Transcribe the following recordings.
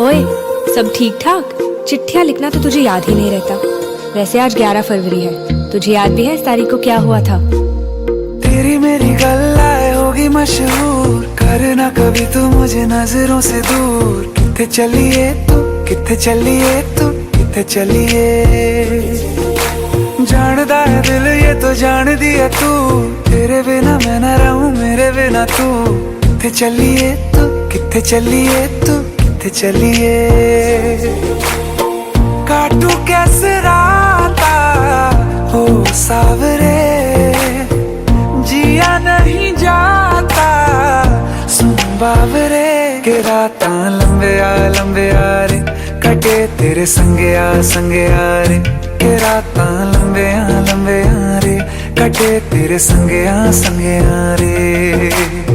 ओए, सब ठीक ठाक? चिट्ठियाँ लिखना तो तुझे याद ही नहीं रहता। वैसे आज 11 फरवरी है, तुझे याद भी है इस तारीख को क्या हुआ था? तेरी मेरी गल्लाए होगी मशहूर, करना कभी तू मुझे नजरों से दूर। किथे चलिए तू, किथे चलिए तू, किथे चलिए। जानदा है दिल ये तो जान दिया तू, तेरे बिना मैं न रहूं मेरे बिना तू। किथे चलिए तू, किथे चलिए तू, किथे चलिए। काटू कैसे राता हो सावरे, जिया नहीं जाता सुन बावरे। के रात लंबे आ रे, कटे तेरे संगे आ रे। के रात लंबे आ रे, कटे तेरे संगे आ रे।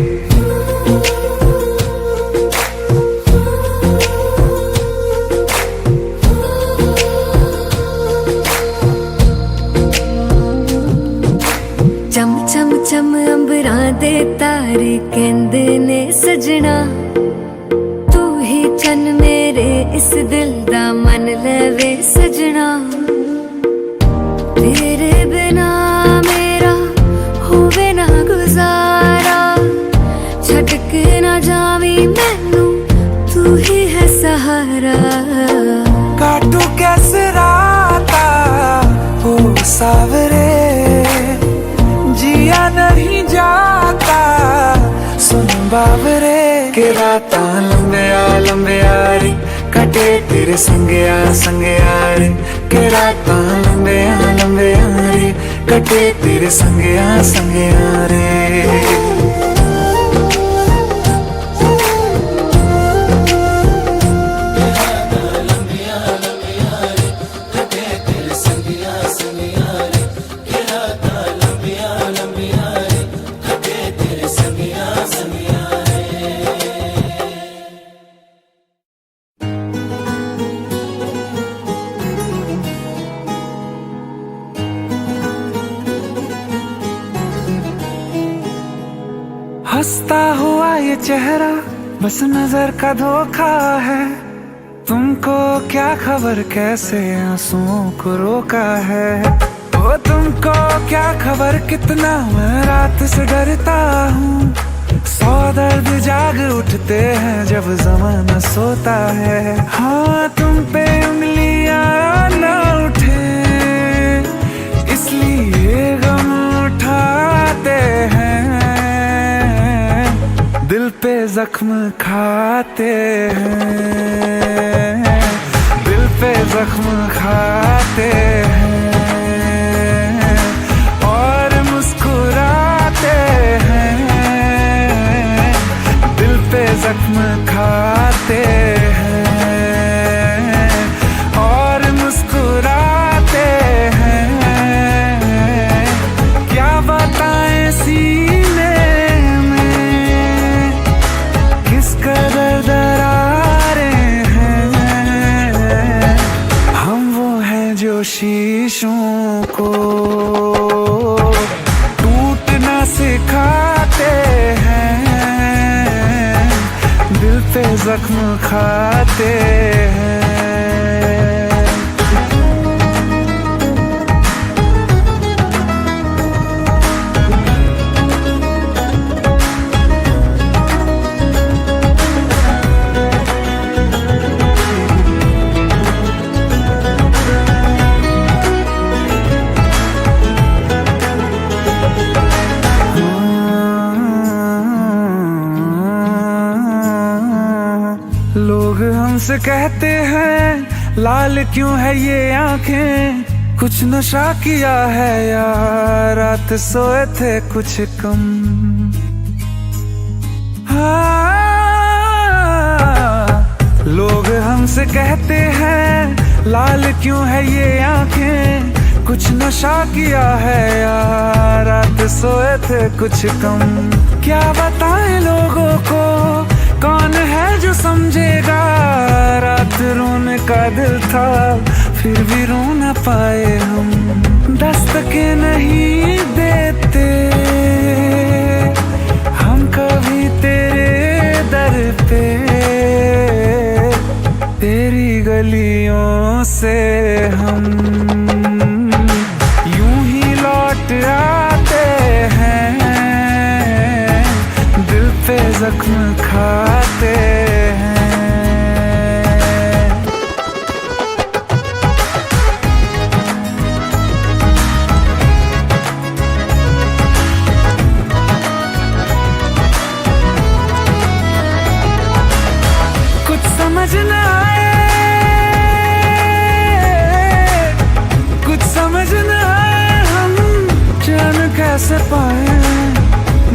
चम चम चम अंबरां दे तारे कहंदे ने सजना, तू ही चन मेरे इस दिल दा मन लवे सजना। तेरे बिना मेरा होवे ना गुजारा, छड़ के ना जावी मैनू तू ही है सहारा। काटू कैसे राता हो सावरे, जिया नहीं जाता सुन बावरे। के रात लंबे आ रे, कटे तेरे संगे आ रे। के रात लंबे आ रे, कटे तेरे संगे आ रे। हंसता हुआ ये चेहरा बस नजर का धोखा है। तुमको क्या खबर कैसे आंसुओं को रोका है। ओ तुमको क्या खबर कितना मैं रात से डरता हूँ। 100 दर्द जाग उठते हैं जब ज़माना सोता है। हाँ तुम पे उंगलियां न उठे इसलिए गम उठाते हैं। दिल पे जख्म खाते हैं, दिल पे जख्म खाते हैं और मुस्कुराते हैं। दिल पे जख्म खाते हैं और मुस्कुराते हैं। क्या बताएं सीने कदर दरारें हैं। हम वो हैं जो शीशों को टूटना सिखाते हैं। दिल पे जख्म खाते हैं। लोग हमसे कहते हैं लाल क्यों है ये आंखें, कुछ नशा किया है या रात सोए थे कुछ कम। हाँ लोग हमसे कहते हैं लाल क्यों है ये आंखें, कुछ नशा किया है या रात सोए थे कुछ कम। क्या बताएं लोगों को कौन है जो समझेगा। रात रोने का दिल था फिर भी रो न पाए हम। दस्तकें नहीं देते हम कभी तेरे गलियों से हम यूं ही लौट आते हैं, दिल पे जख्म खाते हैं। समझ न आए, कुछ समझ न आए, हम चैन कैसे पाए।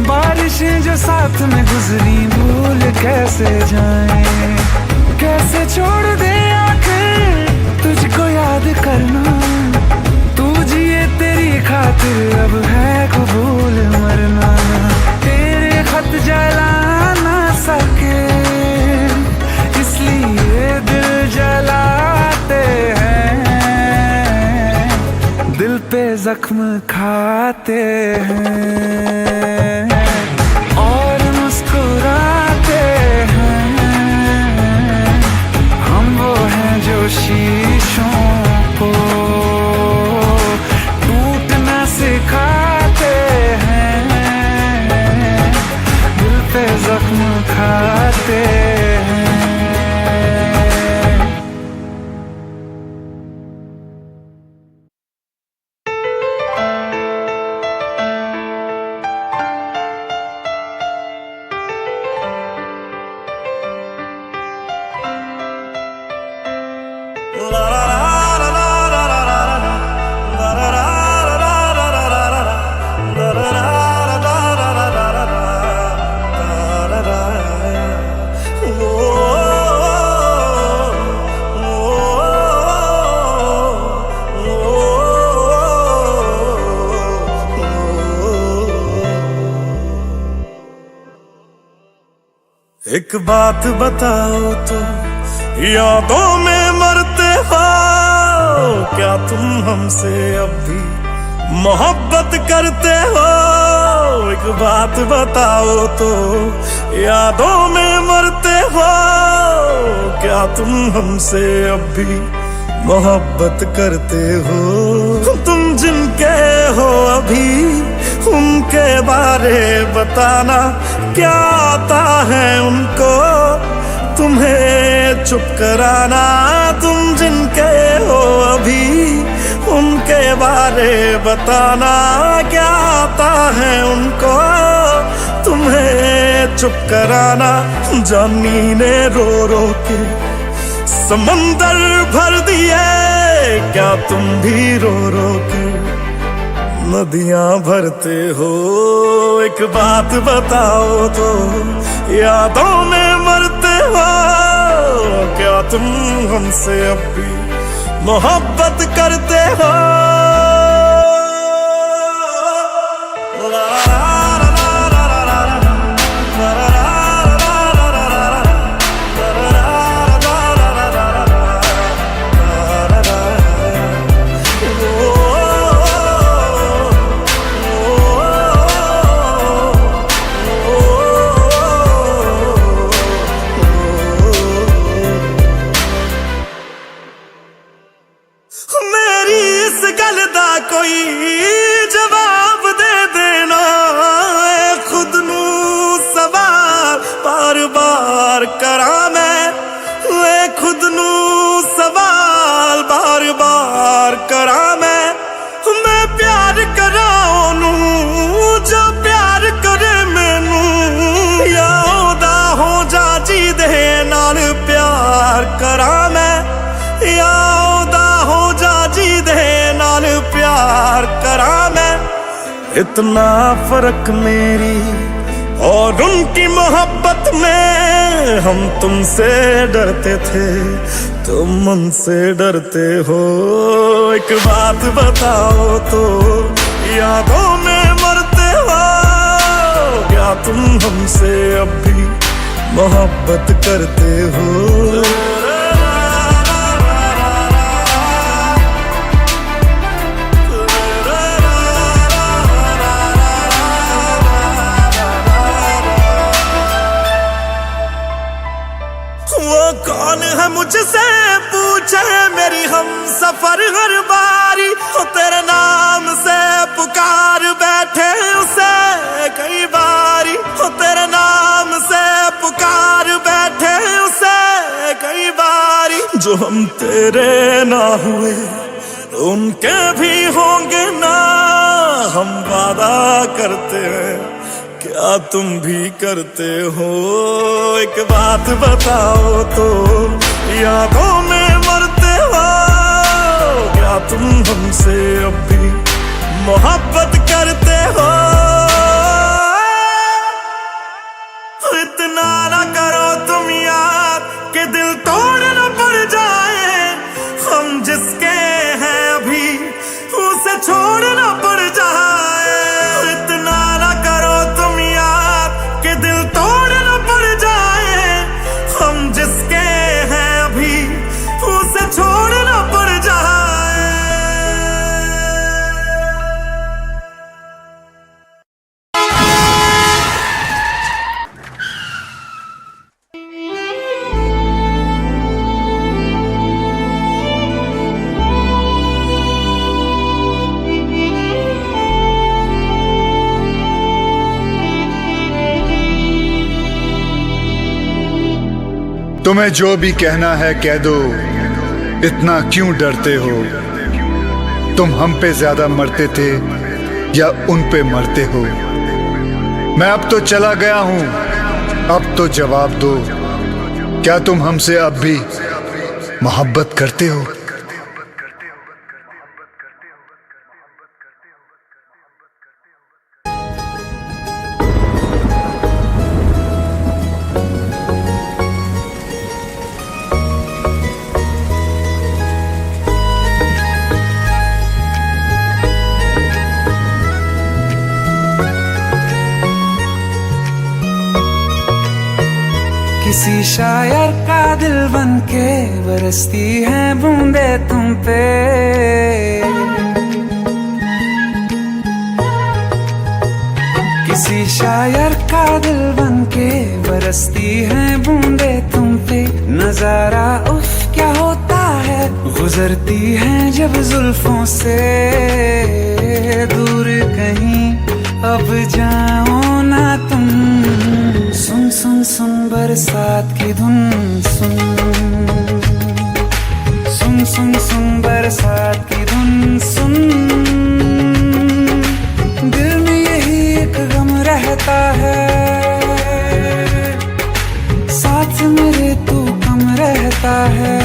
बारिशें जो साथ में गुजरी भूल कैसे जाएं, कैसे छोड़ दे आखिर तुझको याद करना। तू जिए तेरी खातिर अब है कबूल मरना, तेरे खत जला ना सके इसलिए दिल जलाते हैं, दिल पे जख्म खाते हैं और मुस्कुराते हैं। हम वो हैं जो शीशों को टूटना सिखाते हैं, दिल पे जख्म खाते हैं। एक बात बताओ तो, यादों में मरते हो क्या तुम हमसे अब भी मोहब्बत करते हो? एक बात बताओ तो, यादों में मरते हो क्या तुम हमसे अब भी मोहब्बत करते हो? तुम जिनके हो अभी उनके बारे बताना, क्या आता है उनको तुम्हें चुप कराना? तुम जिनके हो अभी उनके बारे बताना, क्या आता है उनको तुम्हें चुप कराना? जानी ने रो रो के समंदर भर दिए, क्या तुम भी रो रो के नदियां भरते हो? एक बात बताओ तो, यादों में मरते हो क्या तुम हमसे अब भी मोहब्बत करते हो? कोई जवाब दे देना, खुद नू सवाल बार बार करा मैं, खुद नू सवाल बार बार करा मैं प्यार करा ओनू जो प्यार करे मैनू, या ओदा हो जा जी दे नाल प्यार करा मैं, या ओदा हो जा जी दे नाल प्यार करा मैं। इतना फर्क मेरी और उनकी मोहब्बत में, हम तुमसे डरते थे तुम उनसे डरते हो। एक बात बताओ तो, यादों में मरते हो क्या तुम हमसे अब भी मोहब्बत करते हो? वो कौन है मुझसे पूछे मेरी हम सफर हर बारी, हो तेरे नाम से पुकार बैठे उसे कई बारी, हो तेरे नाम से पुकार बैठे उसे कई बारी। जो हम तेरे ना हुए उनके भी होंगे ना, हम वादा करते हैं क्या तुम भी करते हो। एक बात बताओ तो यादों में मरते हो, क्या तुम हमसे अब भी मोहब्बत करते हो। इतना ना करो तुम याद कि दिल तोड़ न पड़ जाए, हम जिसके हैं अभी उसे छोड़ना पड़ जाए। इतना ना करो तुम याद कि दिल तोड़ना पड़ जाए, हम जिसके हैं अभी उसे छोड़ना पड़ जाए। तुम्हें जो भी कहना है कह दो, इतना क्यों डरते हो। तुम हम पे ज्यादा मरते थे या उन पे मरते हो। मैं अब तो चला गया हूं, अब तो जवाब दो, क्या तुम हमसे अब भी मोहब्बत करते हो। किसी शायर का दिल बनके बरसती हैं बूंदे तुम पे, किसी शायर का दिल बनके बरसती हैं बूंदे तुम पे। नजारा उफ क्या होता है, गुजरती हैं जब जुल्फों से दूर कहीं अब जाओ ना तुम। सुन सुन सुन बरसात की धुन, सुन सुन सुन सुन बरसात की धुन सुन। दिल में यही एक गम रहता है, साथ मेरे तू कम रहता है।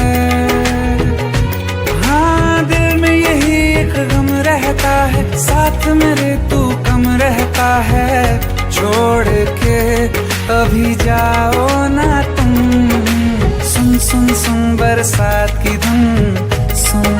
हाँ दिल में यही एक गम रहता है, साथ मेरे तू कम रहता है। छोड़ के अभी जाओ ना तुम, सुन सुन सुन बरसात की धुन सुन।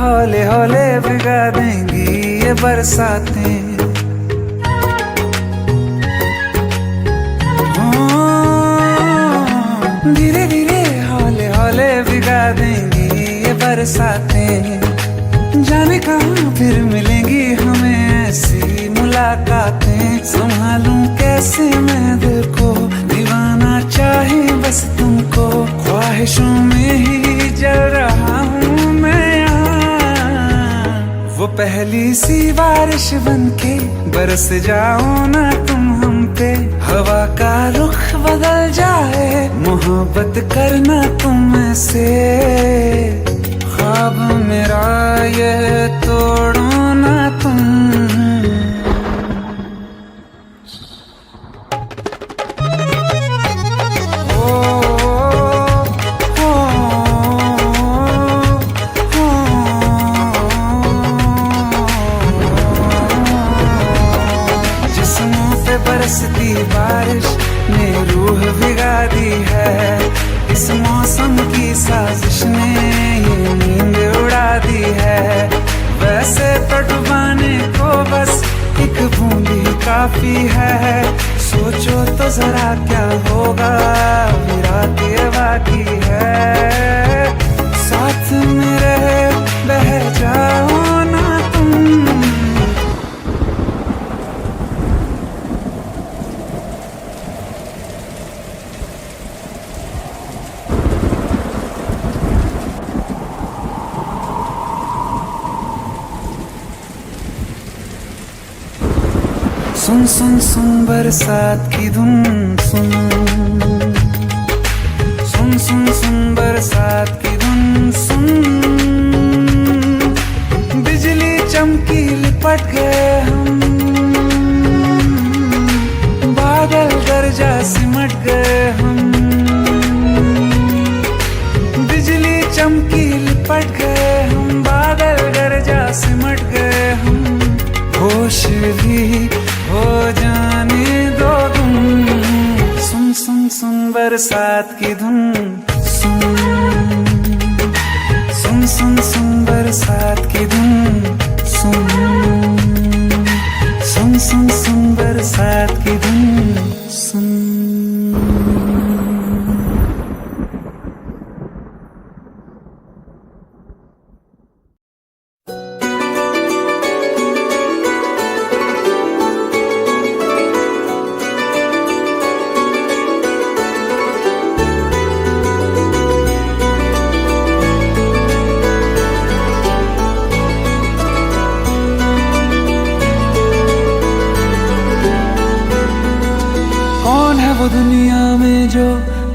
हौले हौले भिगा देंगी ये बरसातें, धीरे धीरे हौले हौले भिगा देंगी ये बरसातें। जाने कहाँ फिर मिलेंगी हमें ऐसी मुलाकातें। संभालूं कैसे मैं दिल को, दीवाना चाहे बस तुमको। ख्वाहिशों में ही जल रहा हूँ मैं यहाँ, वो पहली सी बारिश बनके बरस जाओ ना तुम हम पे। हवा का रुख बदल जाए, मोहब्बत करना तुम ऐसे। ख्वाब मेरा ये तोड़ो ना तुम। बरसती बारिश ने रूह भिगा दी है। इस मौसम की साजिश ने ये नींद उड़ा दी है। वैसे तो डुबाने को बस एक बूंद ही काफी है। सोचो तो जरा क्या होगा, अभी रात ये बाकी है। साथ मेरे बह जाओ ना तुम। सुन सुन सुन बरसात की धुन सुन। सुन सुन सुन बरसात की धुन सुन। बिजली चमकी लिपट गए हम, बादल गरजा सिमट गए हम। बिजली चमकी लिपट गए हम, बादल गरजा सिमट गए हम। होश भी हो जाने दो तुम। सुन सुन सुन बरसात की धुन सुन। सुन सुन सुन बरसात की धुन सुन। सुन सुन सुन बरसात की धुन सुन। वो दुनिया में जो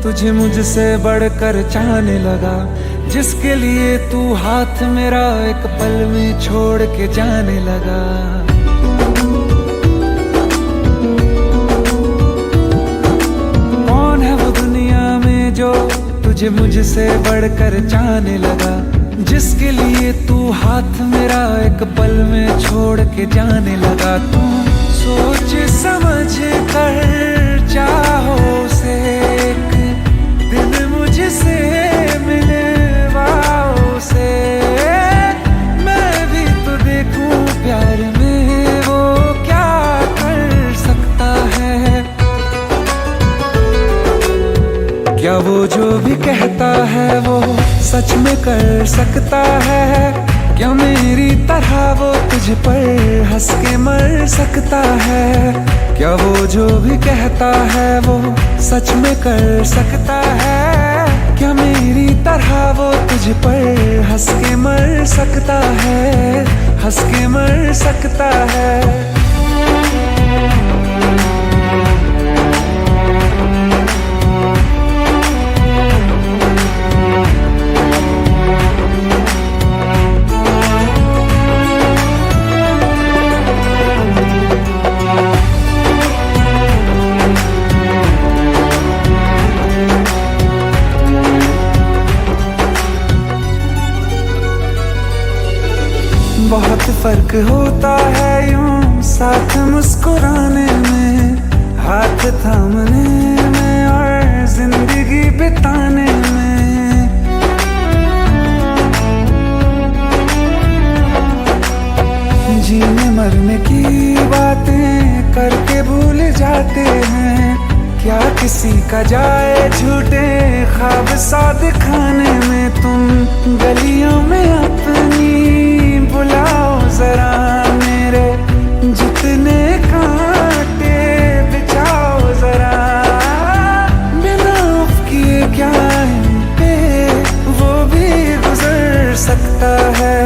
तुझे मुझसे बढ़कर चाहने लगा, जिसके लिए तू हाथ मेरा एक पल में छोड़ के जाने लगा। कौन है वो दुनिया में जो तुझे मुझसे बढ़कर चाहने लगा, जिसके लिए तू हाथ मेरा एक पल में छोड़ के जाने लगा। तू सोच समझ कर चाहो से एक दिन मुझसे मिलवाओ से। मैं भी तो देखूं प्यार में वो क्या कर सकता है। क्या वो जो भी कहता है वो सच में कर सकता है। क्या मेरी तरह वो तुझ पर हंस के मर सकता है। क्या वो जो भी कहता है वो सच में कर सकता है। क्या मेरी तरह वो तुझ पर हंस के मर सकता है। हंस के मर सकता है। बहुत फर्क होता है यूं साथ मुस्कुराने में, हाथ थामने में और जिंदगी बिताने में। जीने मरने की बातें करके भूल जाते हैं। क्या किसी का जाए झूठे ख्वाब सा दिखाने में। तुम गलियों में अपनी बुलाओ जरा मेरे जितने कांटे बिछाओ जरा। बिना उफ किए क्या इन पे वो भी गुजर सकता है।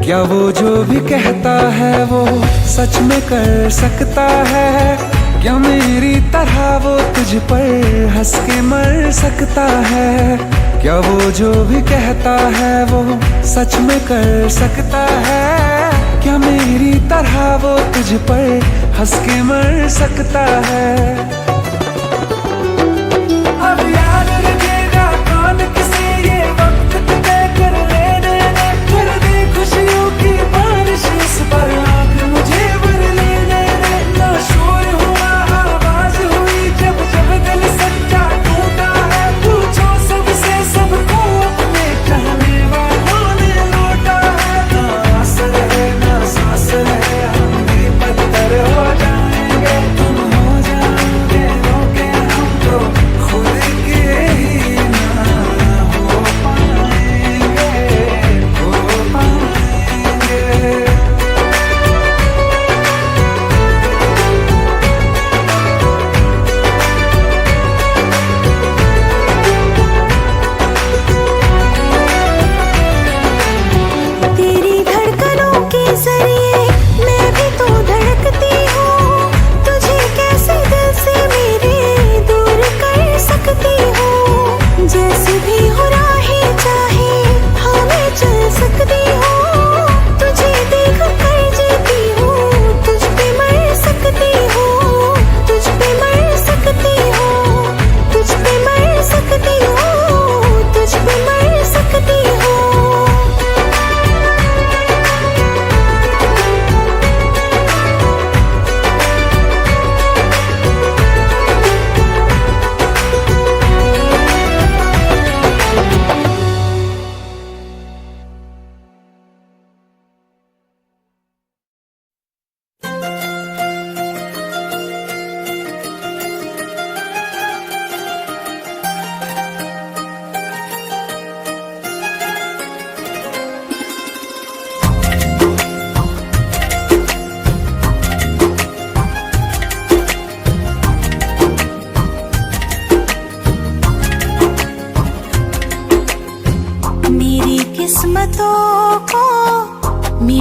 क्या वो जो भी कहता है वो सच में कर सकता है। क्या मेरी तरह वो तुझ पर हंस के मर सकता है। क्या वो जो भी कहता है वो सच में कर सकता है। क्या मेरी तरह वो तुझ पर हंस के मर सकता है। अब याद रखेगा कौन किसी ये वक्त तय कर लेने कर दी खुशियों की बारिश इस पर आँख मुझे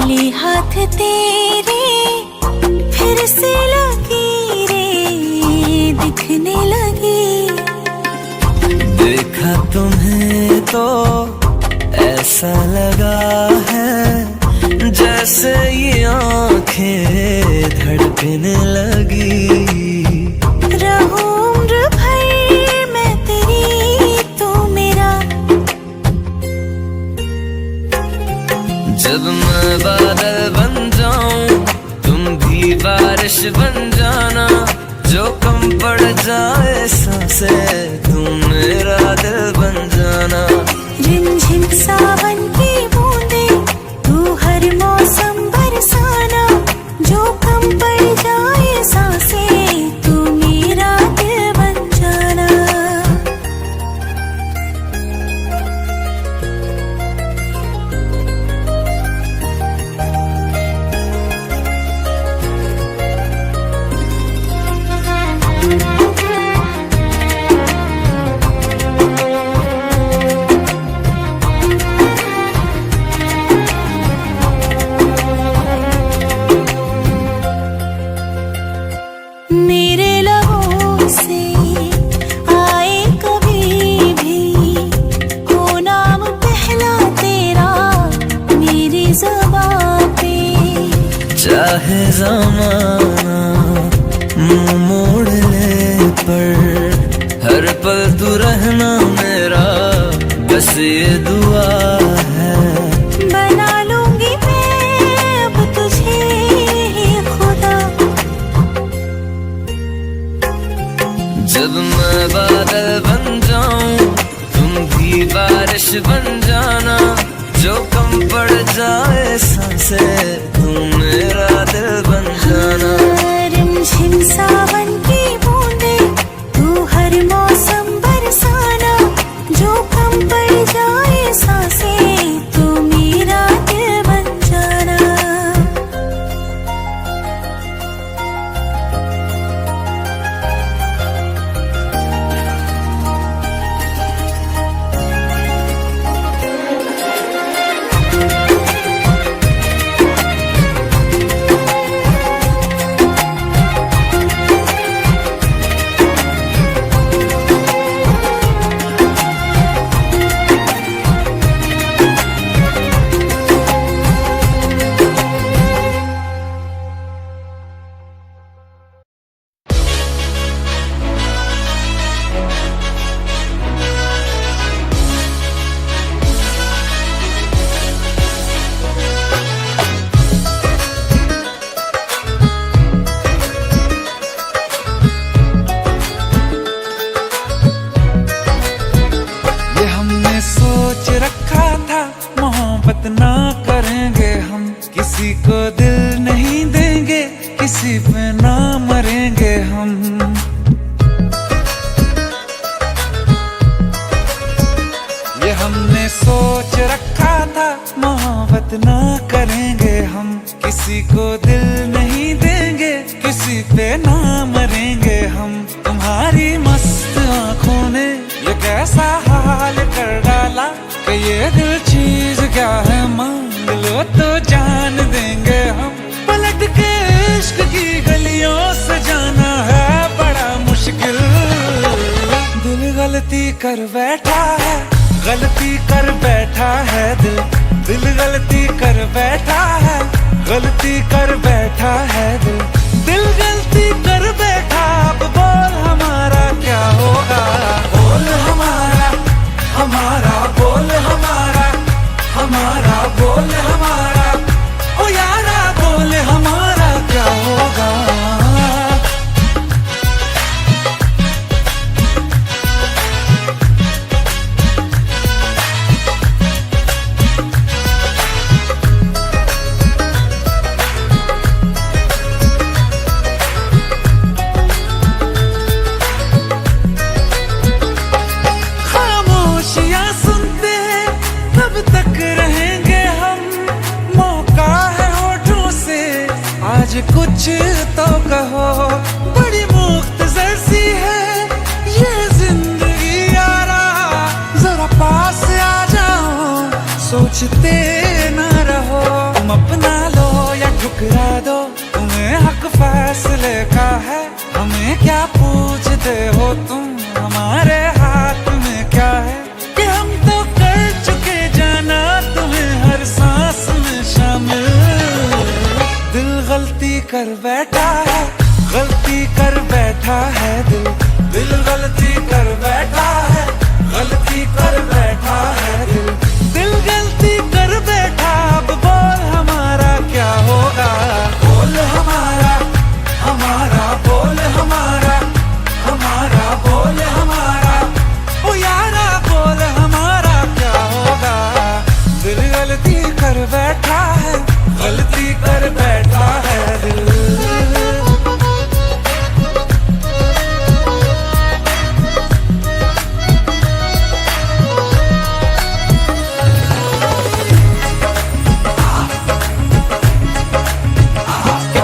मिले हाथ तेरे फिर से लकीरें दिखने लगी। देखा तुम्हें तो ऐसा लगा है जैसे ये आंखें धड़कने लगी। रहूं उम्र भर मैं तेरी तू मेरा। जब मैं बादल बन जाऊं तुम भी बारिश बन जाना, जो कम पड़ जाए सांसें तुम मेरा दिल बन जाना। रिमझिम सावन की बूंदे तू हर मौसम बरसाना, जो कम पड़ जाए सांसें तू मेरा दिल बन जाना। मेरे लबों से आए कभी भी हो नाम पहला तेरा मेरी ज़बां पे। चाहे ज़माना मुंह मोड़ ले पर हर पल तू रहना मेरा, बस ये दुआ है। बना लूंगी मैं अब तुझे ही खुदा। जब मैं बादल बन जाऊं तुम भी बारिश बन जाना, जो कम पड़ जाए सांसें तुम मेरा दिल बन जाना। रिमझिम सावन की बूंदे तू हर मौसम बरसाना, जो कम पड़ जाए सांसें तू मेरा दिल बन जाना। सोच रखा था मोहब्बत ना करेंगे हम, किसी को दिल नहीं देंगे, किसी पे ना मरेंगे हम। ये हमने सोच रखा था मोहब्बत ना करेंगे हम, किसी को दिल नहीं देंगे, किसी पे ना मरेंगे हम। तुम्हारी मस्त आंखों ने ये कैसा हाल कर डाला कि ये दिल चीज क्या है मांग लो तो जान देंगे हम। पलट के इश्क की गलियों से जाना है बड़ा मुश्किल। दिल गलती कर बैठा है, गलती कर बैठा है दिल। दिल गलती कर बैठा है, गलती कर बैठा है दिल। दिल गलती कर बैठा, अब बोल हमारा क्या होगा। बोल हमारा, हमारा बोल हमारा, हमारा बोल हमारा, ओ यारा बोल हमारा क्या होगा। कुछ तो कहो, बड़ी मुख्तसर सी है ये जिंदगी यारा। जरा पास आ जाओ, सोचते न रहो, तुम अपना फैसले का है, हमें क्या पूछते हो तुम, हमारे हाथ में क्या है कि हम तो कर चुके जाना तुम्हें हर सांस में शामिल। दिल गलती कर बैठा है, गलती कर बैठा है दिल, दिल गलती कर बैठा है, गलती कर बैठा है दिल, दिल गलती कर बैठा। अब बोल हमारा क्या होगा, बोल हमारा, हमारा बोल हमारा, हमारा बोल हमारा, ओ यारा बोल हमारा क्या होगा। दिल गलती कर बैठा है, गलती कर बैठा है दिल।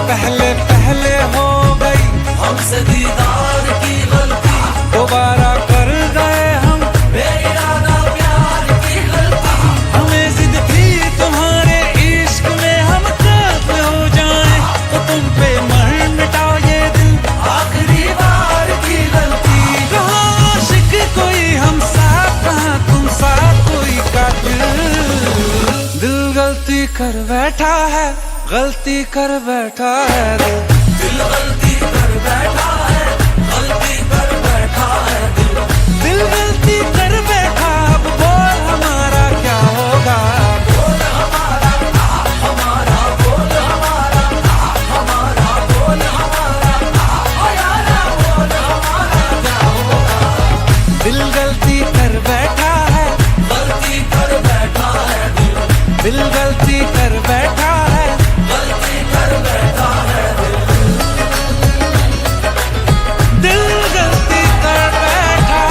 पहले पहले हो गई हमसे दीदार की गलती, दोबारा कर गए हम बेइरादा प्यार की गलती। हमें जिद थी तुम्हारे इश्क में हम कब हो जाएं, तो तुम पे मर मिटाओ ये दिल, आखिरी बार की गलती। कहाँ आशिक कोई हम साथ, कहाँ तुम साथ कोई कातिल। दिल गलती कर बैठा है, गलती कर बैठा है दिल, दिल गलती कर बैठा है, गलती कर बैठा है दिल, दिल गलती कर बैठा। अब बोल हमारा क्या होगा, बोल हमारा, हमारा बोल हमारा, हमारा बोल हमारा, ओ यारा बोल हमारा क्या होगा। दिल गलती कर बैठा है, गलती कर बैठा है दिल, दिल गलती कर बैठा है, गलती कर बैठा है दिल, दिल गलती कर बैठा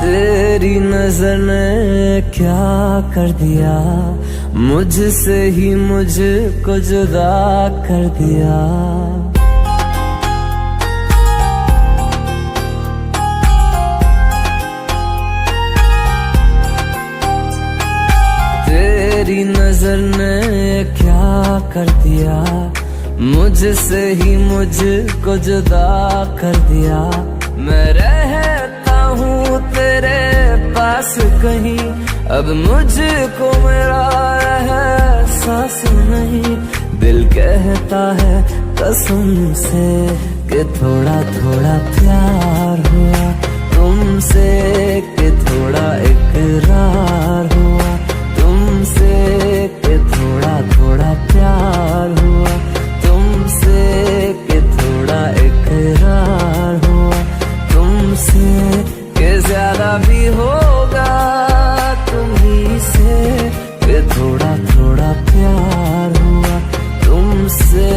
तेरी नजर ने क्या कर दिया, मुझसे ही मुझको जुदा कर दिया। तेरी नजर ने क्या कर दिया, मुझसे ही मुझको जुदा कर दिया। मैं रहता हूँ तेरे पास कहीं, अब मुझको मेरा एहसास नहीं। दिल कहता है कसम से कि थोड़ा थोड़ा प्यार हुआ तुमसे, कि थोड़ा इकरार हुआ तुमसे, कि थोड़ा थोड़ा प्यार हुआ तुमसे, कि थोड़ा इकरार हुआ तुमसे, कि ज्यादा भी होगा तुम्ही से, कि थोड़ा थोड़ा प्यार हुआ तुमसे।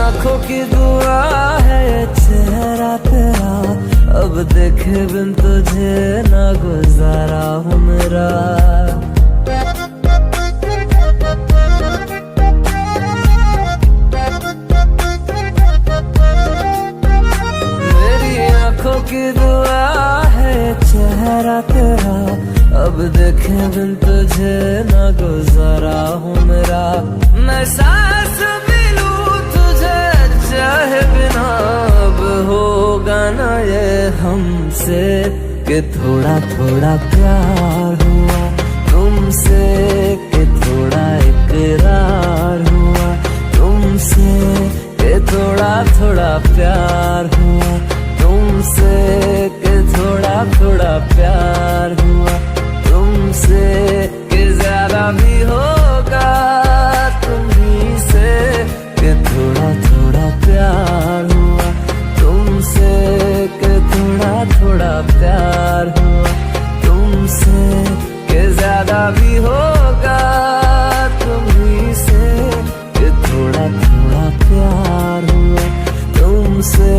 आंखों की दुआ है चेहरा तेरा, अब देखे बिन तुझे ना गुजारा हूँ मेरा। मेरी आंखों की दुआ है चेहरा तेरा, अब देखे बिन तुझे ना गुजारा हूँ मेरा। मैं सांस भी लूं तुझे चाहे बिना, अब होगा ना ये हमसे कि थोड़ा थोड़ा प्यार हुआ तुमसे, कि थोड़ा इकरार हुआ तुमसे, कि थोड़ा थोड़ा प्यार हुआ तुमसे, कि थोड़ा थोड़ा प्यार हुआ तुमसे, कि ज्यादा भी होगा तुम्ही से, कि थोड़ा थोड़ा प्यार हुआ तुमसे, कि थोड़ा थोड़ा प्यार हुआ तुमसे, कि ज्यादा भी होगा तुम्ही से, कि थोड़ा थोड़ा प्यार हुआ तुमसे।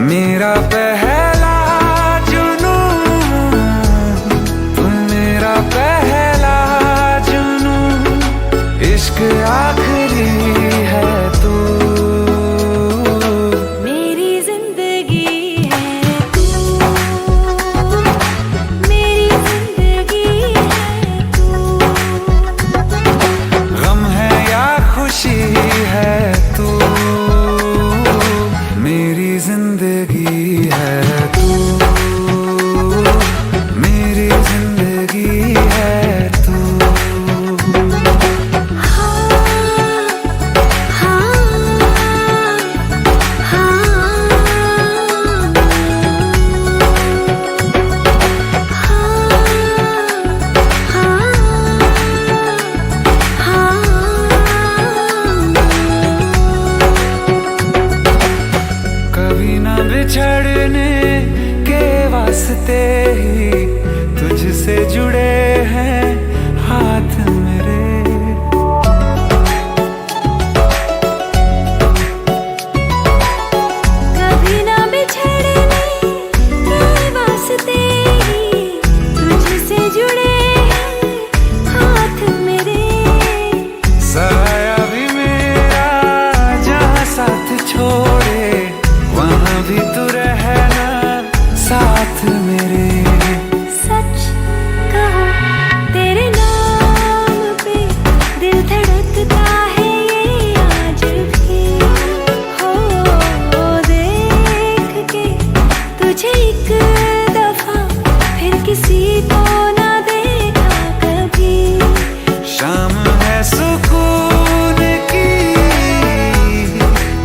मेरा पहला जुनून, तुम मेरा पहला जुनून, इश्क आखिरी है तू, मेरी जिंदगी है तू, मेरी जिंदगी है तू, गम है या खुशी है तू, मेरी जिंदगी है तू, मेरी जिंदगी है तू। कभी ना बिछड़ने के वास्ते ही तुझसे जुड़े हैं हाथ मेरे, कभी ना बिछड़ने के वास्ते ही तुझसे जुड़े हैं हाथ मेरे, साया भी मेरा जहाँ साथ छोड़े वहाँ भी तू रहना साथ मेरे। सच कहो तेरे नाम पे दिल धड़कता है ये आज भी, हो देख के तुझे एक दफा फिर किसी को ना देखा कभी, शाम है सुकून की,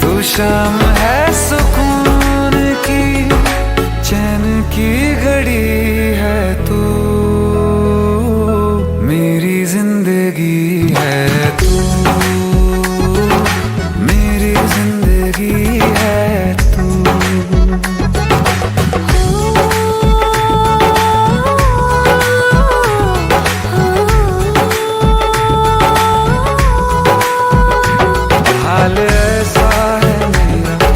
तू शाम है सुकून की, चैन की घड़ी है तू, मेरी जिंदगी है तू, मेरी जिंदगी है तू। हाल ऐसा है मेरा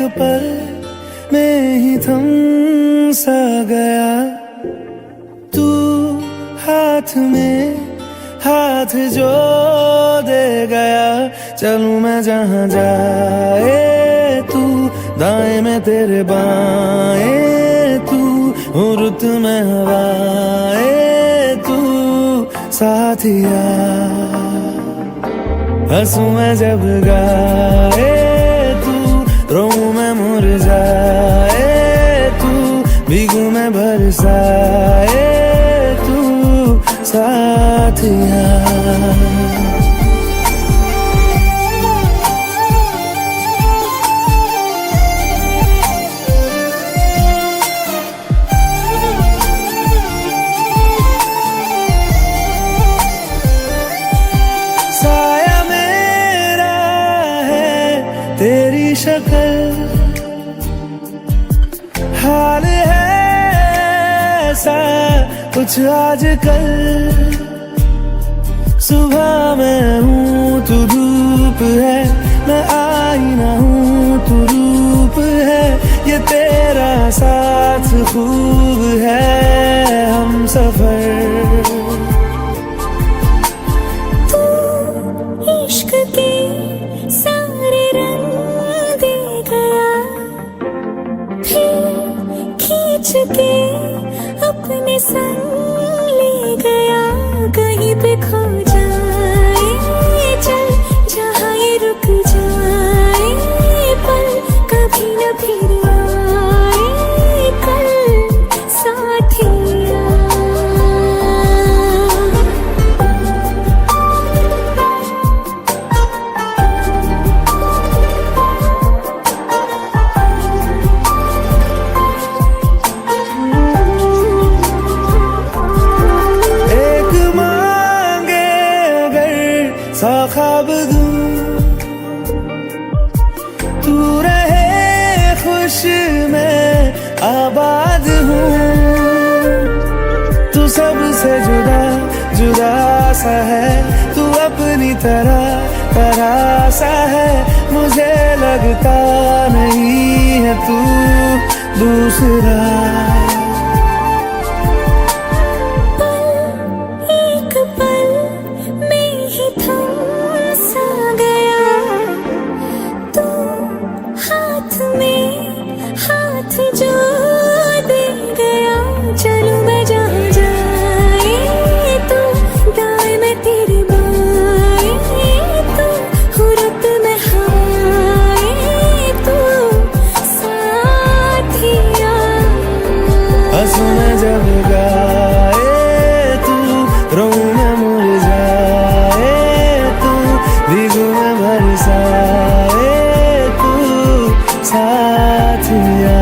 पल में ही थम सा गया, तू हाथ में हाथ जो दे गया। चलूं मैं जहां जाए तू, दाएं में तेरे बाएं तू, रुत में हवाएं तू साथिया। हंसूं मैं जब गाए तू, रोऊं मैं मुरझाए तू, भीगूं मैं बरसाए तू साथिया। साया मेरा है तेरी शक्ल, हाल है ऐसा कुछ आजकल। सुबह मैं हूँ तू धूप है, मैं आईना हूँ तू रूप है। ये तेरा साथ खूब है हम सफर। इश्क के सारे रंग दे गया, फिर खींच के अपने संग ले गया। कहीं पे खो जाए चल, जहाँ ये रुक जाए पल, कभी न फिर आए कल साथिया। सा ख्वाब दूं तू रहे खुश, मैं आबाद हूँ। तू सबसे जुदा जुदा सा है, तू अपनी तरह सा है। मुझे लगता नहीं है तू दूसरा। जो दे गया, चलूं मैं जहां जाए तू, दाएं में तेरे बाएं तू, हुरत में हवाएं तू साथिया। हंसूं मैं जब गाए तू, रोऊं मैं मुरझाए तू, भीगूं मैं बरसाए तू साथिया।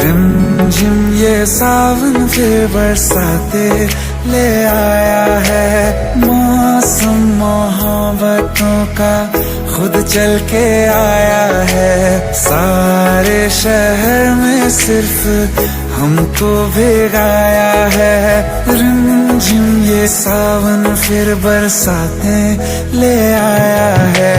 रिमझिम ये सावन फिर बरसाते ले आया है। मौसम मोहब्बतों का खुद चल के आया है। सारे शहर में सिर्फ हमको भिगाया है। रिमझिम ये सावन फिर बरसाते ले आया है।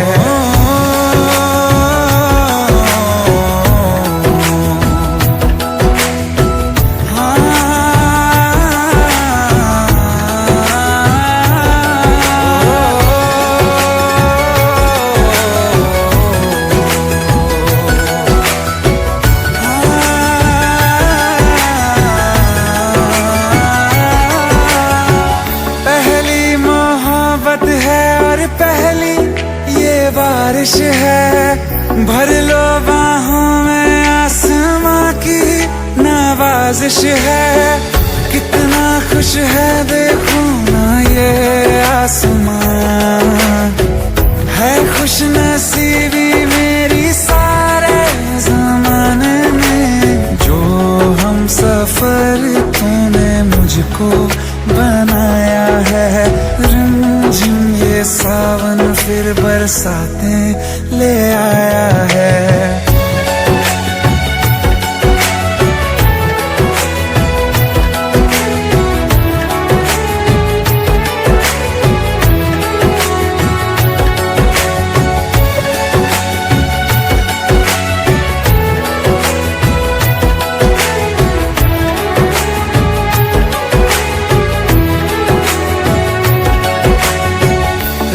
बारिश है भर लो बाहों में, आसमां की नवाजिश है। कितना खुश सफर तूने मुझको बनाया है। रिमझिम ये सावन फिर बरसातें ले आया है।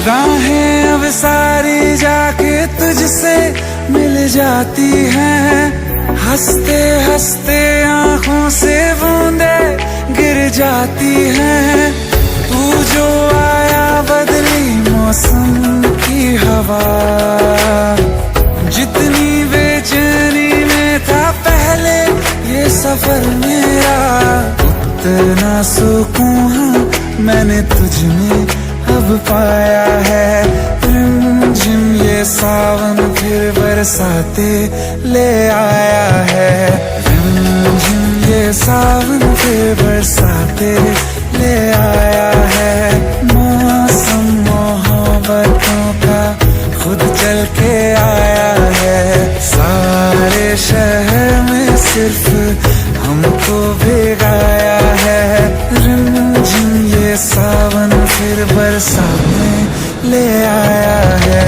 राहें अब सारी जाके तुझसे मिल जाती हैं। हंसते हंसते आंखों से बूंदे गिर जाती हैं। तू जो आया बदली मौसम की हवा। जितनी बेचैनी में था पहले ये सफर मेरा, उतना सुकून मैंने तुझ में अब पाया है। रिमझिम ये सावन फिर बरसाते ले आया है। रिमझिम ये सावन फिर बरसाते ले आया है। मौसम मोहब्बतों का खुद चल के आया है। सारे शहर में सिर्फ हमको भिगाया है। रिमझिम ये सावन फिर बरसातें ले आया है।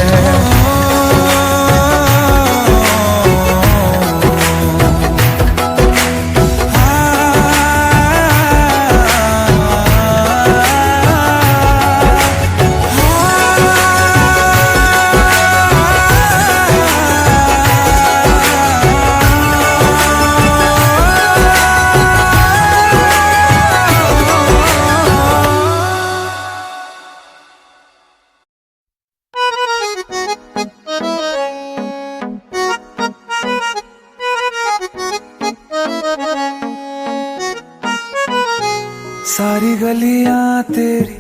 सारी गलियां तेरी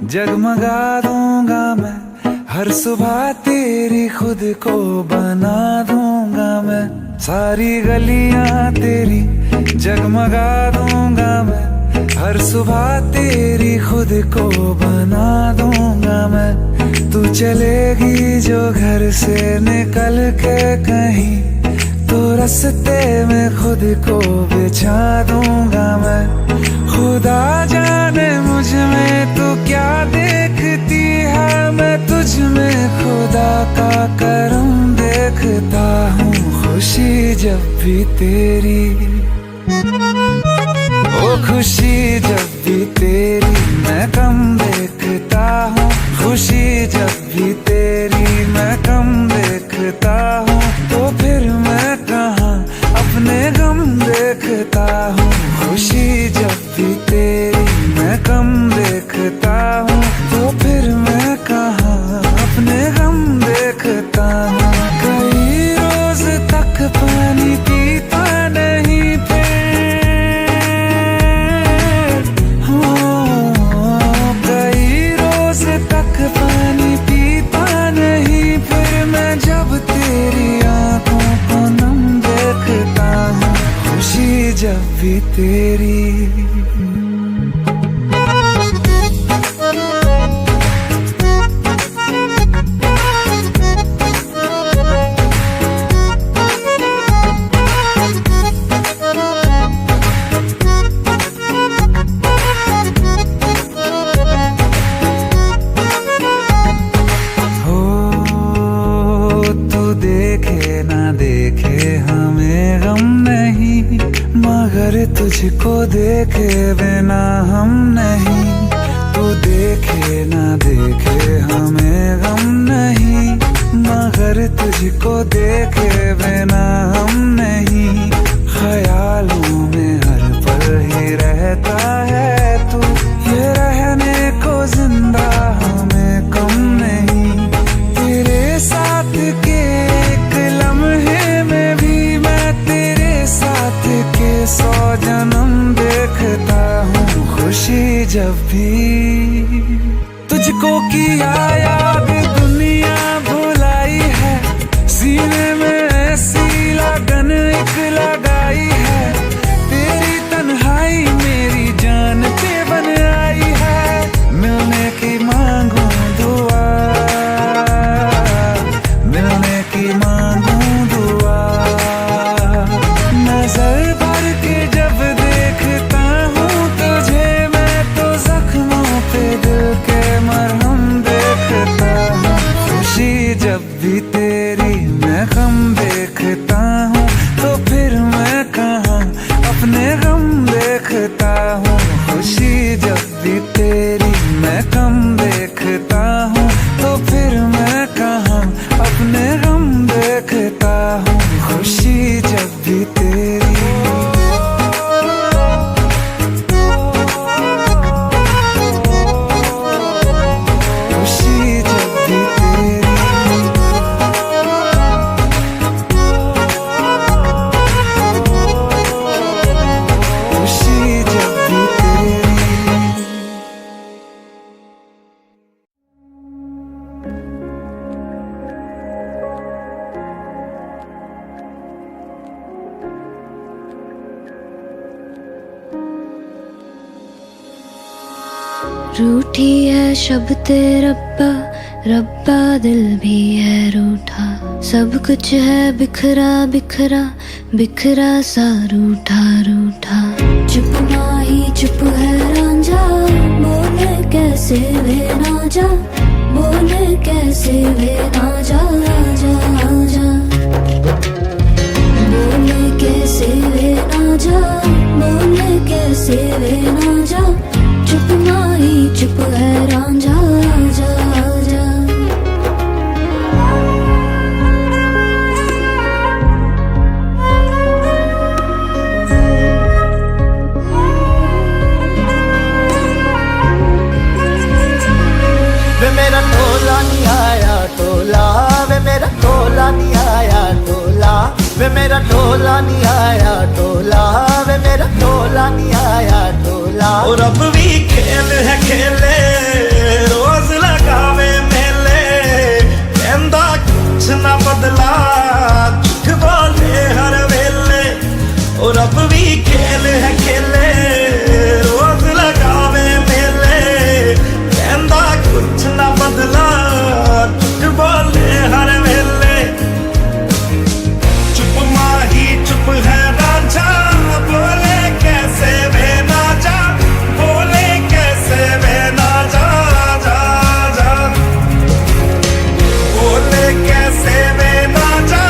जगमगा दूंगा मैं। हर सुबह तेरी खुद को बना दूंगा मैं। सारी गलियां तेरी जगमगा दूंगा मैं। हर सुबह तेरी खुद को बना दूंगा मैं। तू चलेगी जो घर से निकल के कहीं, तो रास्ते में खुद को बिछा दूंगा मैं। खुदा जाने मुझ में तू क्या देखती है, मैं तुझ में खुदा का करम देखता हूँ। खुशी जब भी तेरी, ओ खुशी जब भी तेरी मैं कम देखता हूँ। खुशी जब भी तेरी मैं कम देखता हूँ, तो फिर मैं कहाँ अपने गम देखता हूँ। खुशी जब भी तेरी मैं कम देखता हूँ, तो फिर मैं कहाँ अपने गम देखता हूँ। कई रोज तक पानी पीता नहीं फिर, कई रोज तक पानी पीता नहीं फिर। मैं जब तेरी आंखों को नम देखता हूँ। खुशी जब भी तेरी। तुझको देखे बिना हम नहीं, तू देखे ना देखे हमें गम नहीं। मगर तुझको देखे बिना हम नहीं, ख्यालों में हर पल ही रहता है तू। ये रहने को जिंदा हमें कम नहीं, तेरे साथ के एक लम्हे में भी मैं तेरे साथ के 100 जन्म देखता हूँ। खुशी जब भी तुझको किया याद दुनिया भुलाई है, सीने में ऐसी लगन एक लगाई है। तेरी तन्हाई रूठी है शब्द रब्बा, रब्बा दिल भी है रूठा। सब कुछ है बिखरा बिखरा, बिखरा सा रूठा रूठा। चुप माही चुप है रांझा, बोले कैसे वे ना जा, बोले कैसे वे ना जा, जा जा। बोले कैसे वे ना जा, बोले कैसे वे ना जा। चुप माही चुप है रांझा, जा जा। वे मेरा टोला नहीं आया टोला, वे मेरा टोला नहीं आया टोला, वे मेरा टोला नहीं आया टोला, वे मेरा टोला नहीं आया टोला। और अब भी खेल है खेले, रोज लगावे मेले, कहंदा कुछ ना बदला, झूठ बोले हर वेले। और अब भी खेल है खेले, रोज लगावे मेले, कहंदा कुछ ना बदला, झूठ बोले हर वेले। चुप माही चुप है रांझा, बोले कैसे वे ना जा, बोले कैसे वे ना जा, जा जा। बोले कैसे वे ना जा,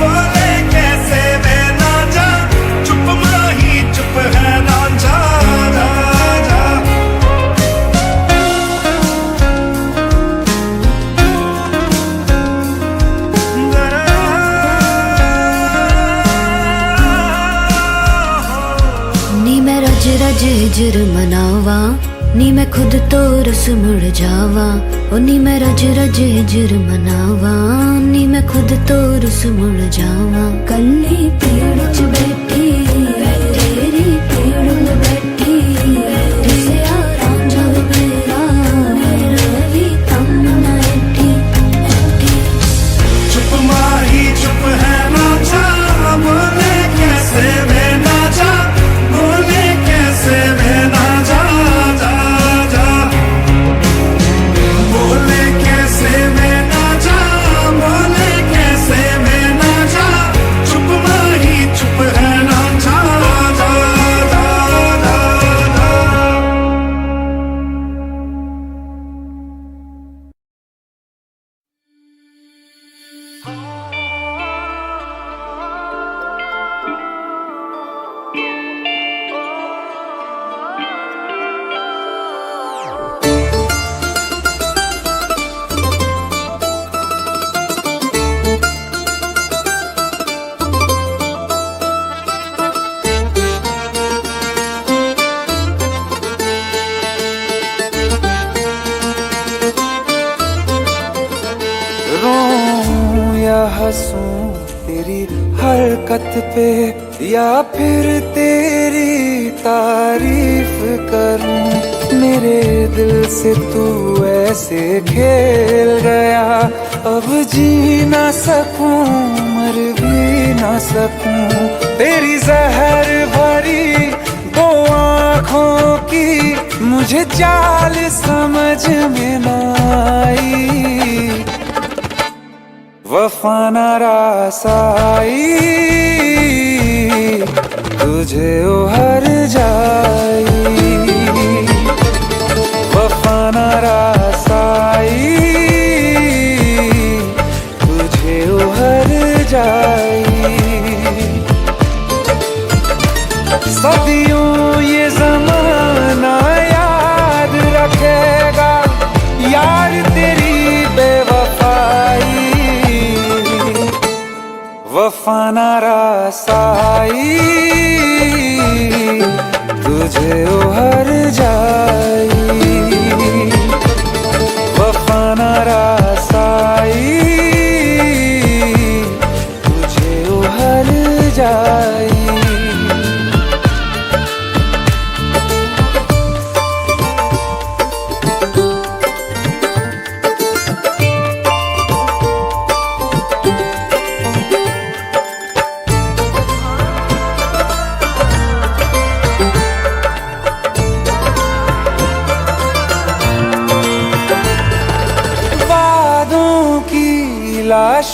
बोले कैसे वे ना जा। चुप माही चुप है रांझा, जा जा। नी मैं रज रज हिजर मनावा, नी मैं खुद तो रस मुड़ जावा। ओ नी मैं रज रज हिजर मनावा, नी मैं खुद तो रस मुड़ जावा। कल्ली पेड़ च बैठी तेरी पेड़ में बैठी, दिसया रांझा वे मेरा, मेरा भी कम ना एठी एठी। चुप माही चुप है रांझा, बोले कैसे वे ना जा, बोले कैसे वे ना जा, जा जा। बोले कैसे वे ना जा, बोले कैसे वे ना जा। चुप माही चुप है रांझा, जा जा जा जा। रोऊं या हंसूं तेरी हरकत पे, या फिर तेरी तारीफ करूं। मेरे दिल से तू ऐसे खेल गया, अब जी ना सकूं मर भी ना सकूं। तेरी जहर भरी दो आँखों की मुझे चाल समझ में न आई। वफा न रास आई, तुझे उहर जाई। वफा न रास आई, तुझे उहर जाई। सदियों ये ज़माना याद रखेगा यार तेरी बेवफाई। वफा न रास आई, तुझे उहर जाई। वफा न रास आई, तुझे उहर जाई।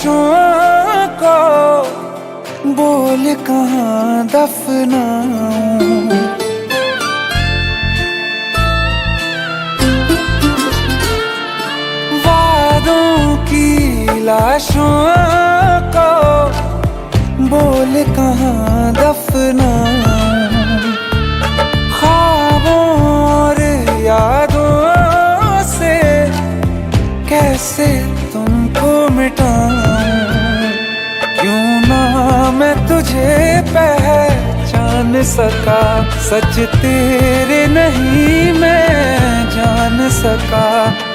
लाशों को बोल कहाँ दफनाऊं। वादों की लाशों को बोल कहाँ दफनाऊं। ख्वाबों और यादों से कैसे तुमको मिटाऊं। क्यों ना मैं तुझे पहचान सका, सच तेरे नहीं मैं जान सका।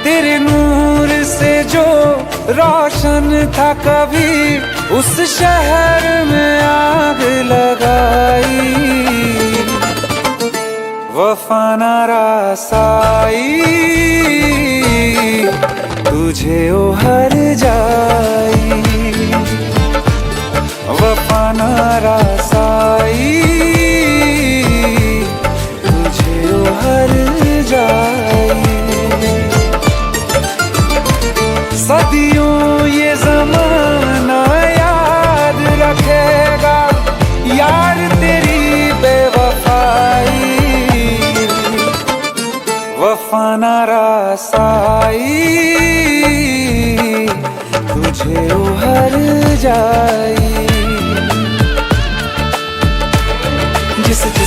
तेरे नूर से जो रोशन था कभी, उस शहर में आग लगाई। वफा ना रासाई तुझे ओ हर जाई। वफा ना रासाई तुझे ओ हर जाई। सदियों ये ज़माना याद रखेगा यार तेरी बेवफाई। वफा ना रासाई तुझे उभर जाई।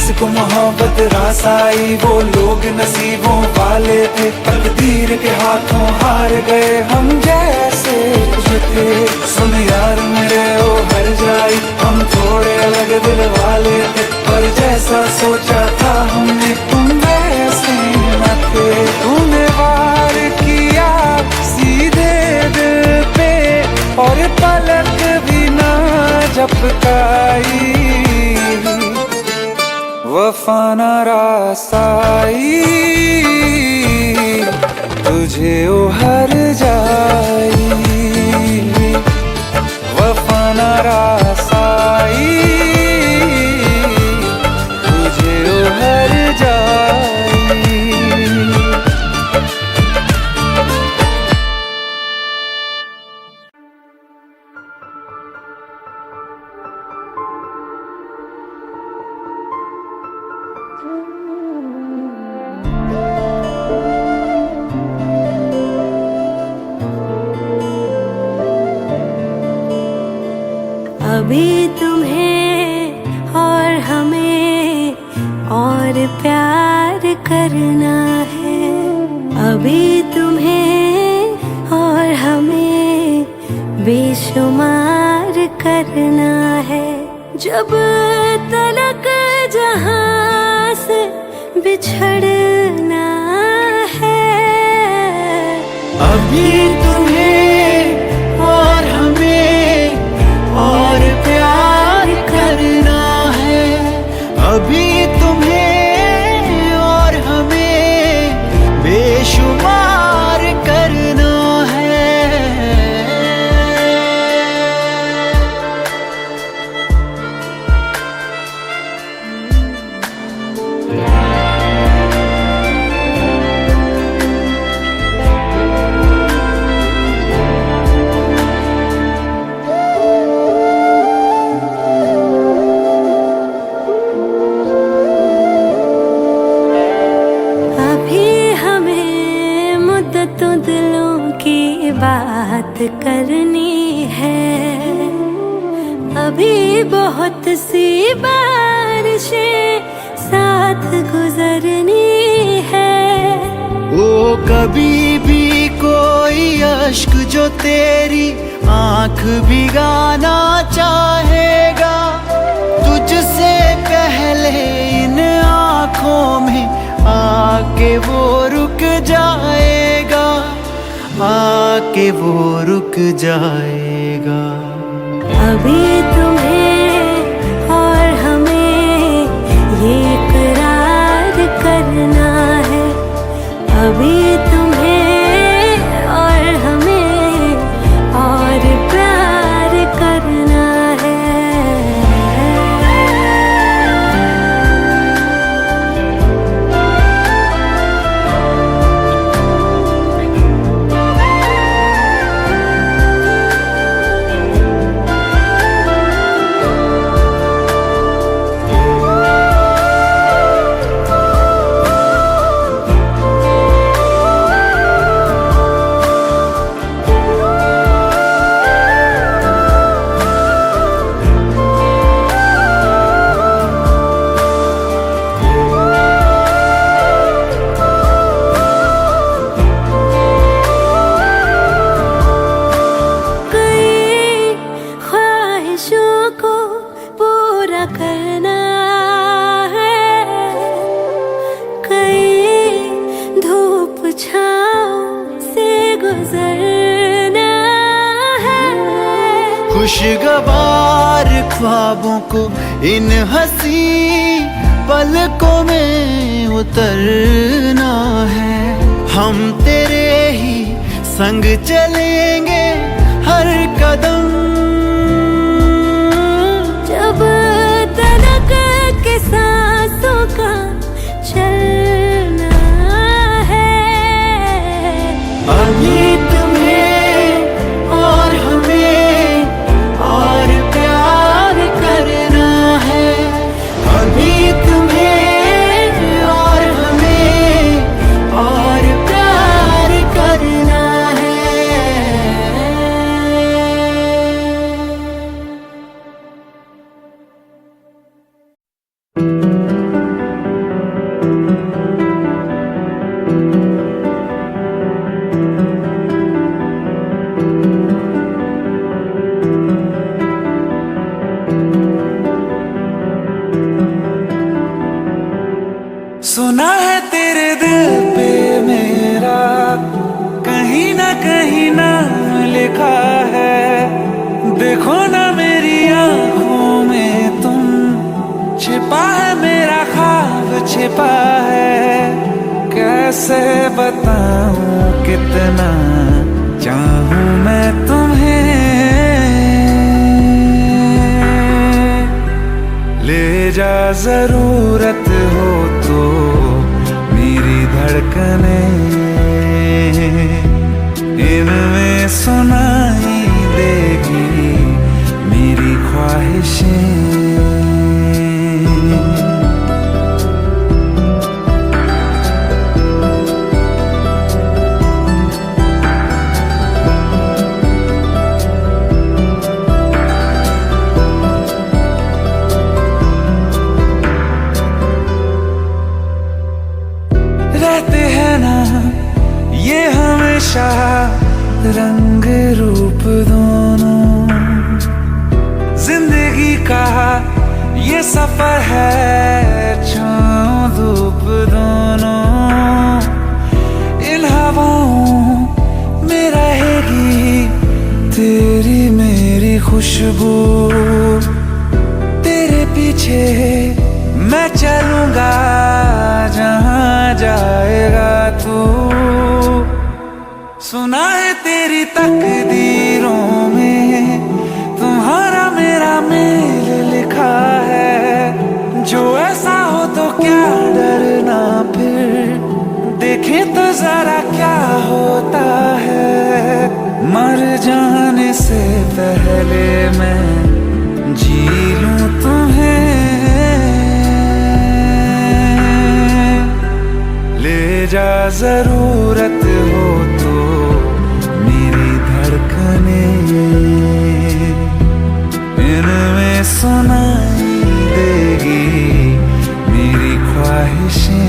जिसको मोहब्बत रास आई, वो लोग नसीबों वाले थे। तकदीर के हाथों हार गए हम जैसे कुछ थे। सुन यार मेरे ओ हर जाई, हम थोड़े अलग दिल वाले थे। पर जैसा सोचा था हमने तुम वैसे न थे। तूने वार किया सीधे दिल पे और पलक भी ना झपकाई। वफा ना रासाई तुझे ओ हर जाई। वफा ना रासाई तुझे ओ हर जाई। अभी तुम्हें और हमें और प्यार करना है। अभी तुम्हें और हमें बेशुमार करना है। जब तलक जहां से बिछड़ना है। अभी तुम्हें और हमें और प्यार करना है। अभी तुम्हें और हमें बेशुमार करना है। बात करनी है। अभी बहुत सी बारिशें साथ गुजरनी है। वो कभी भी कोई अश्क जो तेरी आंख भिगाना चाहेगा, तुझसे पहले इन आंखों में आके वो रुक जाएगा। आके वो रुक जाएगा। अभी तुम्हें और हमें ये इकरार करना है। अभी तुम्हें और हमें और प्यार करना है। खुशगवार ख्वाबों को इन हंसी पलकों में उतरना है। हम तेरे ही संग चलेंगे हर कदम, जब तलक के सांसों का चलना है। अभी तुम्हें और हमें और प्यार करना है। अभी तुम्हें और हमें और प्यार करना है। सुना है तेरे दिल पे मेरा कहीं ना कहीं नाम लिखा है। देखो ना मेरी आंखों में तुम, छिपा है मेरा ख्वाब छिपा है। कैसे बताऊं कितना चाहूं मैं तुम्हें। ले जा जरूरत हो तो मेरी धड़कने, इनमें सुनाई देगी मेरी ख्वाहिशें। रहते हैं ना ये हमेशा रंग रूप दोनों, जिंदगी का ये सफर है छाँव धूप दोनों। इन हवाओं में रहेगी तेरी मेरी खुशबू, तेरे पीछे मैं चलूंगा जहां जाएगा तू। सुना है तेरी तकदीरों में तुम्हारा मेरा मेल लिखा है। जो ऐसा हो तो क्या डरना फिर, देखे तो जरा क्या होता है। मर जाने से पहले मैं जी लूं तुम्हें। ले जा जरूरत हो तो मेरी धड़कने, इनमें सुनाई देगी मेरी ख्वाहिशें।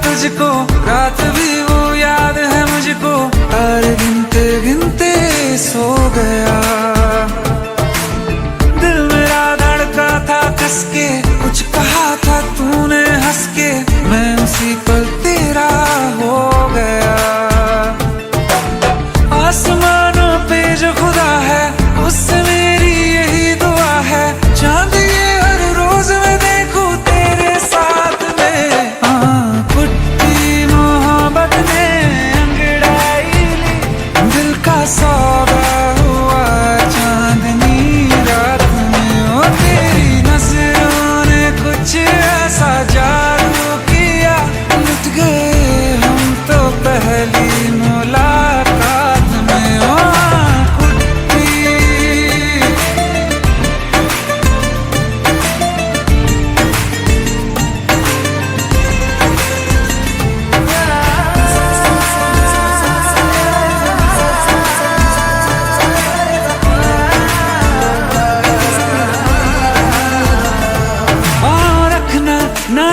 तुझको रात भी वो याद है मुझको, तारे गिनते गिनते सो गया। दिल मेरा धड़का था कसके, कुछ कहा था तूने हंस के, मैं उसी पल तेरा हो गया। आसमानों पे जो खुदा है उससे मेरी यही दुआ है, चांद ये हर रोज मैं देखूं तेरे साथ में। पुट्टी मोहब्बत ने अंगड़ाई ली, दिल का सौदा हुआ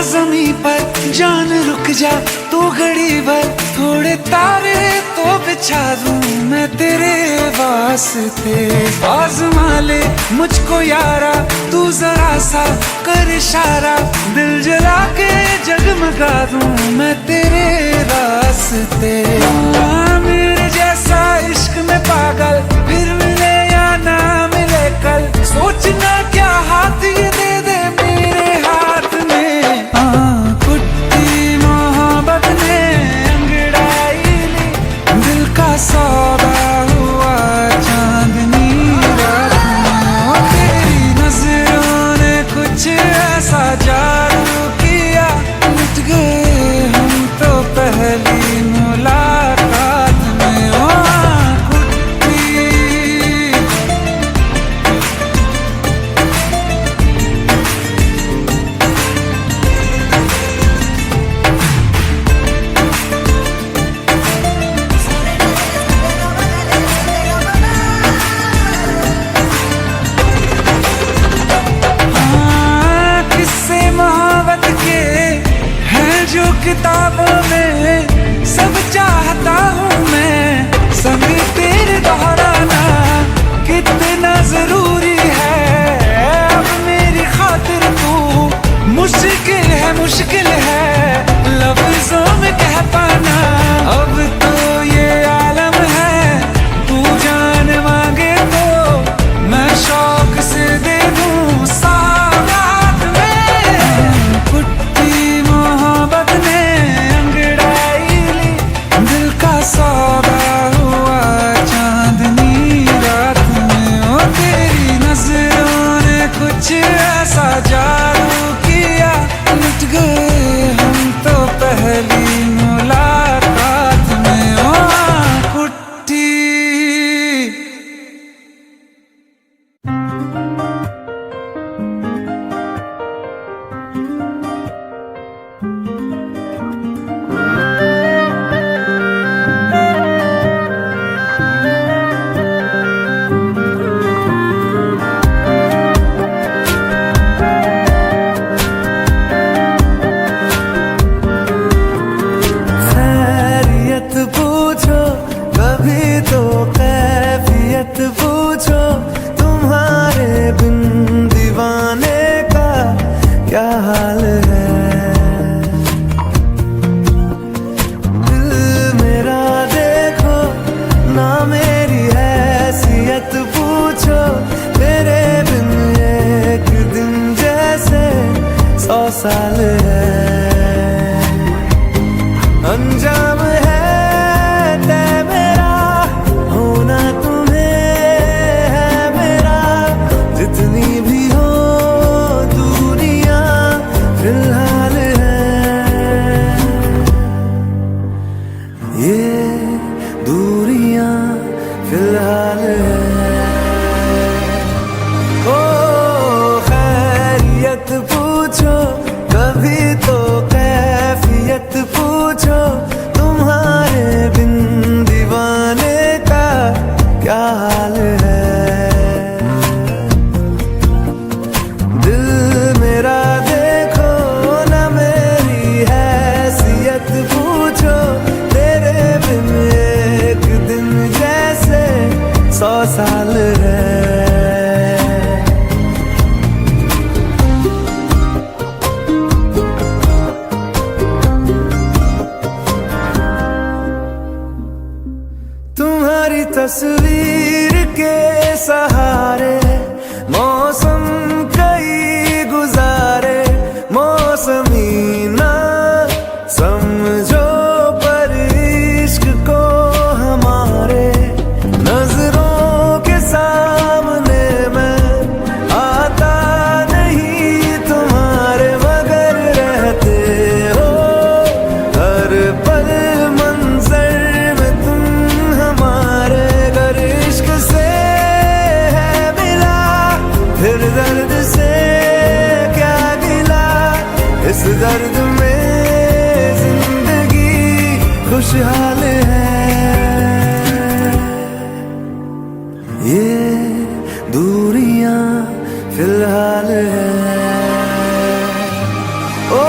जमी पर जान रुक जा तू घड़ी भर, थोड़े तारे तो बिछा दूं मैं तेरे वास्ते। आज़मा ले मुझको यारा तू जरा सा कर इशारा, दिल जला के जगमगा दूं मैं तेरे रास्ते। मेरे जैसा इश्क में पागल फिर मिले या ना मिले कल, सोचना क्या हाथ ये दे दे मेरे हाथ में। कुट्टी मोहब्बत ने अंगड़ाई ली, दिल का सौदा हुआ चांदनी रात में। तेरी नजरों ने कुछ ऐसा जादू किया, लुट गए हम तो पहली मुलाकात में। कुट्टी किस्से मोहब्बत के हैं जो किताबों में, सब चाहता हूँ मैं संग तेरे दोहराना। कितना जरूरी है अब मेरी खातिर तू, मुश्किल है लफ्जों में कह पाना। अब तो ये आलम है तू जान मांगे तो मैं शौक से दे दूं सौगात में। कुट्टी मोहब्बत ने अंगड़ाई ली, दिल का सौदा हुआ चांदनी रात में। ओ तेरी नजरों ने कुछ ऐसा जादू किया, लुट गए हम तो पहली मुलाकात में। ओ कुट्टी खैरियत पूछो कभी तो कैफियत पूछो, तुम्हारे बिन दीवाने का क्या हाल है। दिल मेरा देखो ना मेरी हैसियत पूछो, तेरे बिन एक दिन जैसे 100 साल है। अंजाम है तय मेरा होना तुम्हें है मेरा, जितनी भी हो दूरियां फिलहाल है। ये दूरियां फिलहाल है। ओ खैरियत पूछो कभी तो कैफियत पूछो, तुम्हारे बिन दीवाने का क्या हाल है। दिल मेरा देखो ना मेरी हैसियत पूछो, तेरे बिन एक दिन जैसे 100 साल है। तुम्हारी तस्वीर के सहारे मौसम कई गुजारे, मौसमी ना समझो पर इश्क को हमारे। नजरों के सामने मैं आता नहीं तुम्हारे, मगर रहते हो हर पल मंजर में तुम हमारे। अगर इश्क से है मिला फिर दर्द से क्या गिला, इस दर्द में जिंदगी खुशहाल है। ये दूरियां फिलहाल है। ओ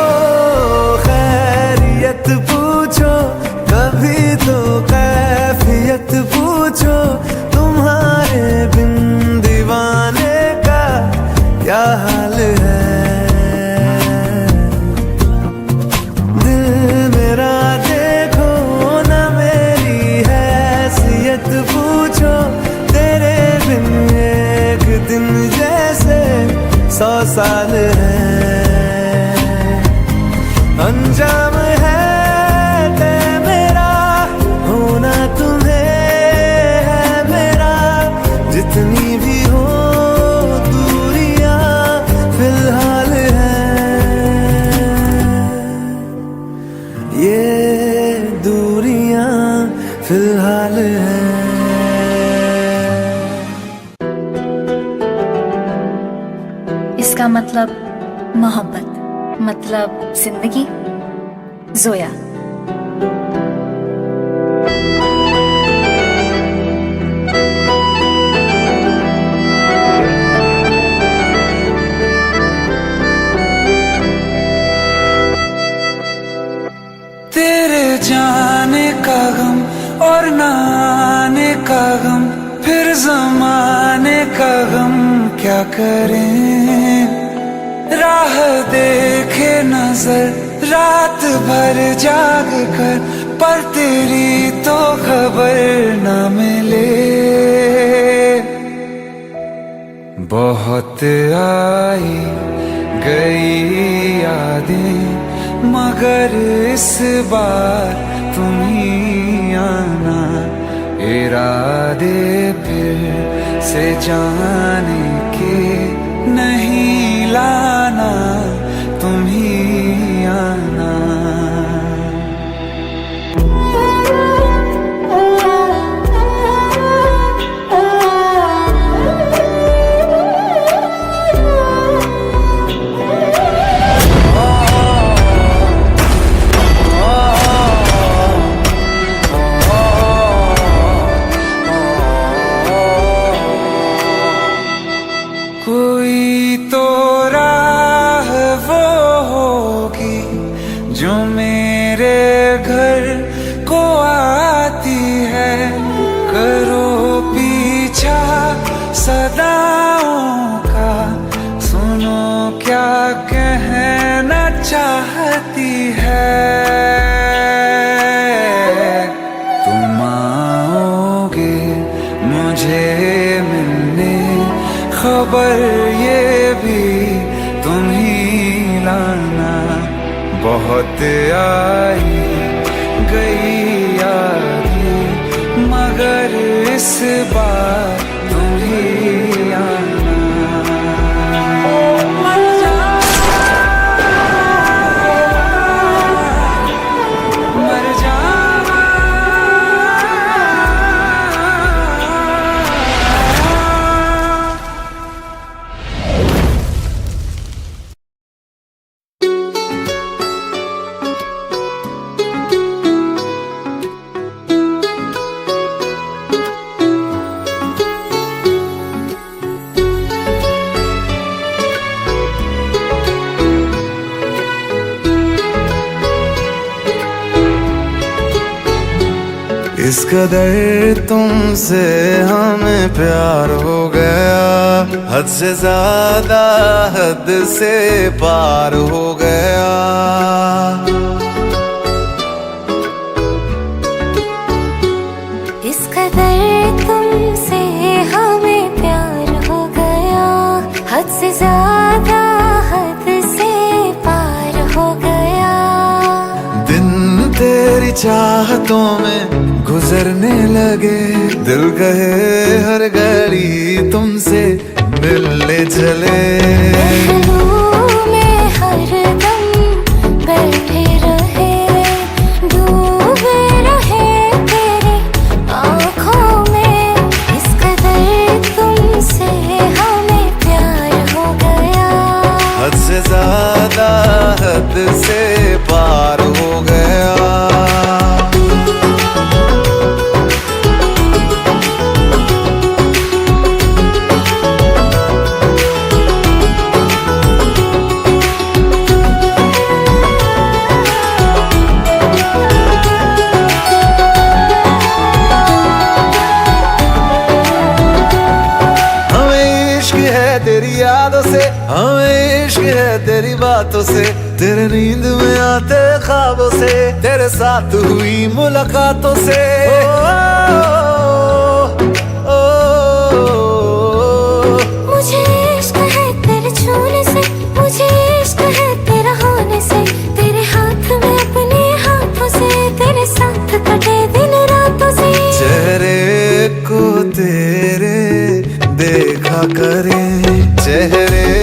क्या हाल है। दिल मेरा देखो ना मेरी हैसियत पूछो, तेरे बिन एक दिन जैसे 100 साल है। अंजाम है मेरा होना तुम्हें है मेरा, जितनी भी हो दूरियां फिलहाल है। ये दूरियां फिलहाल है। इसका मतलब मोहब्बत, मतलब जिंदगी। जोया। तेरे जाने का गम और ना आने का गम, फिर ज़माने का गम क्या करें। राह देखे नजर रात भर जाग कर, पर तेरी तो खबर न मिले। बहुत आई गई यादें, मगर इस बार तुम ही आना। इरादे फिर से जाने के नहीं लाना, तुम ही आना। कोई तो राह वो होगी जो मेरे घर को आती है। करो पीछा सदाओं का, सुनो क्या कहना चाहती है। तुम आओगे मुझे मिलने, खबर ये भी तुम ही लाना। बहुत आई गई यादें, मगर इस बार तुम ही आना। मर जावा इस कदर तुमसे हमें प्यार हो गया, हद से ज्यादा हद से पार हो गया। इस कदर तुमसे हमें प्यार हो गया, हद से ज्यादा हद से पार हो गया। दिन तेरी चाहतों में गुजरने लगे, दिल कहे हर घड़ी तुमसे मिलने चले। में हर दम बैठे रहे, डूबे रहे तेरी आँखों में। इस कदर तुमसे हमें प्यार हो गया, हद से ज्यादा हद से पार हो गया। हमें इश्क है तेरी बातों से, तेरे नींद में आते ख्वाबों से, तेरे साथ हुई मुलाकातों से। मुझे इश्क है तेरे छूने से, मुझे इश्क है तेरा होने से, तेरे हाथ में अपने हाथों से, तेरे साथ कटे दिन रातों से। चेहरे को तेरे देखा करे, चेहरे